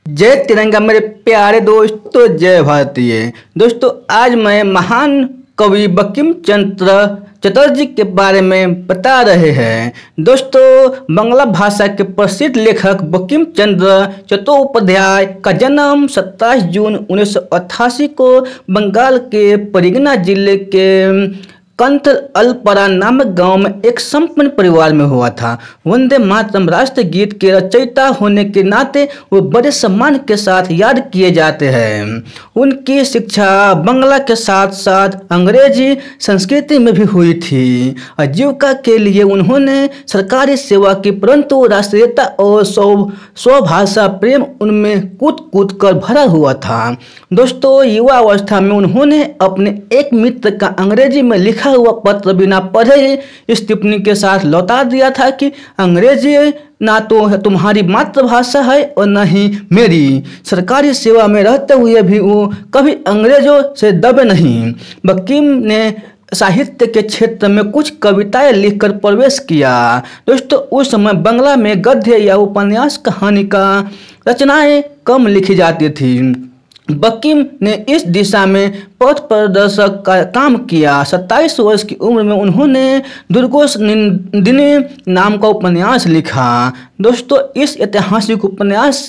जय तिरंगा मेरे प्यारे दोस्तों, जय भारतीय दोस्तों। आज मैं महान कवि बंकिम चंद्र चटर्जी के बारे में बता रहे हैं। दोस्तों, बांग्ला भाषा के प्रसिद्ध लेखक बंकिम चंद्र चट्टोपाध्याय का जन्म 27 जून 1988 को बंगाल के परिगना जिले के कंथ अलपरा नामक गांव में एक संपन्न परिवार में हुआ था। वंदे मातरम राष्ट्र गीत के रचयिता होने के नाते वो बड़े सम्मान के साथ याद किए जाते हैं। उनकी शिक्षा बांग्ला के साथ साथ अंग्रेजी संस्कृति में भी हुई थी। आजीविका के लिए उन्होंने सरकारी सेवा की, परंतु राष्ट्रीयता और स्वभाषा प्रेम उनमें कूद कूद कर भरा हुआ था। दोस्तों, युवा अवस्था में उन्होंने अपने एक मित्र का अंग्रेजी में लिखा हुआ पत्र बिना पढ़े ही इस टिप्पणी के साथ लौटा दिया था कि अंग्रेजी ना तो तुम्हारी मातृभाषा है और न ही मेरी। सरकारी सेवा में रहते हुए भी वो कभी अंग्रेजों से दबे नहीं। बंकिम ने साहित्य के क्षेत्र में कुछ कविताएं लिखकर प्रवेश किया। दोस्तों, उस समय बांग्ला में गद्य या उपन्यास कहानी का रचनाएं कम लिखी जाती थी। बंकिम ने इस दिशा में पथ प्रदर्शक का काम किया। 27 वर्ष की उम्र में उन्होंने दुर्गोस निंदिनी नाम का उपन्यास लिखा। दोस्तों, इस ऐतिहासिक उपन्यास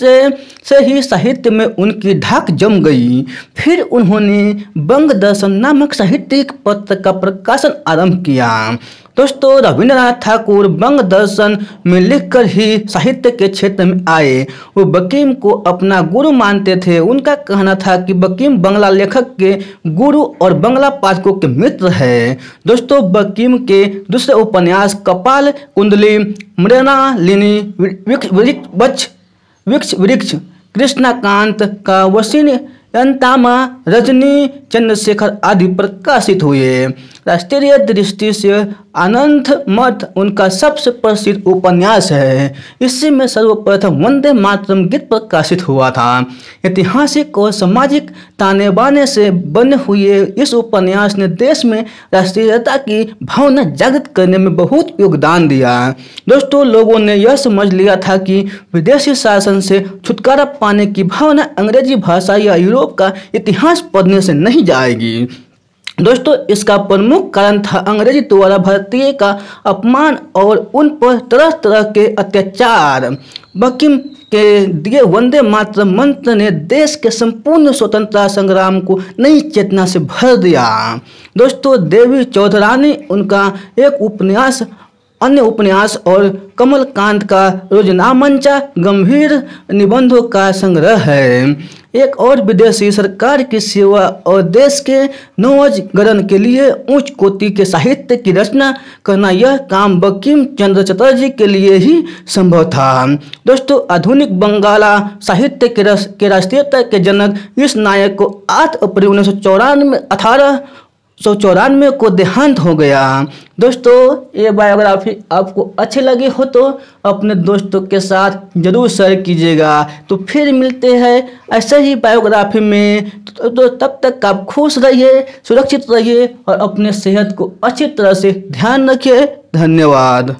से ही साहित्य में उनकी धाक जम गई। फिर उन्होंने बंग दर्शन नामक साहित्यिक पत्र का प्रकाशन आरंभ किया। दोस्तों, रविंद्रनाथ ठाकुर बंग दर्शन में लिखकर ही साहित्य के क्षेत्र में आए। वो बंकिम को अपना गुरु मानते थे। उनका कहना था कि बंकिम बांग्ला लेखक के गुरु और बांग्ला पाठकों के मित्र है। दोस्तों, बंकिम के दूसरे उपन्यास कपाल कुंडली, मृणालिनी, वृक्ष वृक्ष, कृष्णाकांत का वसीन, अंतामा, रजनी, चंद्रशेखर आदि प्रकाशित हुए। राष्ट्रीय दृष्टि से आनंद मठ उनका सबसे प्रसिद्ध उपन्यास है। इसी में सर्वप्रथम वंदे मातरम गीत प्रकाशित हुआ था। ऐतिहासिक और सामाजिक ताने बाने से बने हुए इस उपन्यास ने देश में राष्ट्रीयता की भावना जागृत करने में बहुत योगदान दिया। दोस्तों, लोगों ने यह समझ लिया था कि विदेशी शासन से छुटकारा पाने की भावना अंग्रेजी भाषा या यूरोप का इतिहास पढ़ने से नहीं जाएगी। दोस्तों, इसका प्रमुख कारण था अंग्रेजी द्वारा भारतीय का अपमान और उन पर तरह तरह के अत्याचार। बंकिम के दिए वंदे मातरम मंत्र ने देश के संपूर्ण स्वतंत्रता संग्राम को नई चेतना से भर दिया। दोस्तों, देवी चौधरानी उनका एक उपन्यास, अन्य उपन्यास और कमलकांत का रोजनामंचा गंभीर निबंधों का संग्रह है। एक और विदेशी सरकार की सेवा और देश के नवजागरण के लिए उच्च कोटि के साहित्य की रचना करना, यह काम बंकिम चंद्र चटर्जी के लिए ही संभव था। दोस्तों, आधुनिक बंगाला साहित्य के राष्ट्रीयता के जनक इस नायक को 8 अप्रैल 1894 को देहांत हो गया। दोस्तों, ये बायोग्राफी आपको अच्छी लगी हो तो अपने दोस्तों के साथ जरूर शेयर कीजिएगा। तो फिर मिलते हैं ऐसे ही बायोग्राफी में। तो तब तक आप खुश रहिए, सुरक्षित रहिए और अपने सेहत को अच्छी तरह से ध्यान रखिए। धन्यवाद।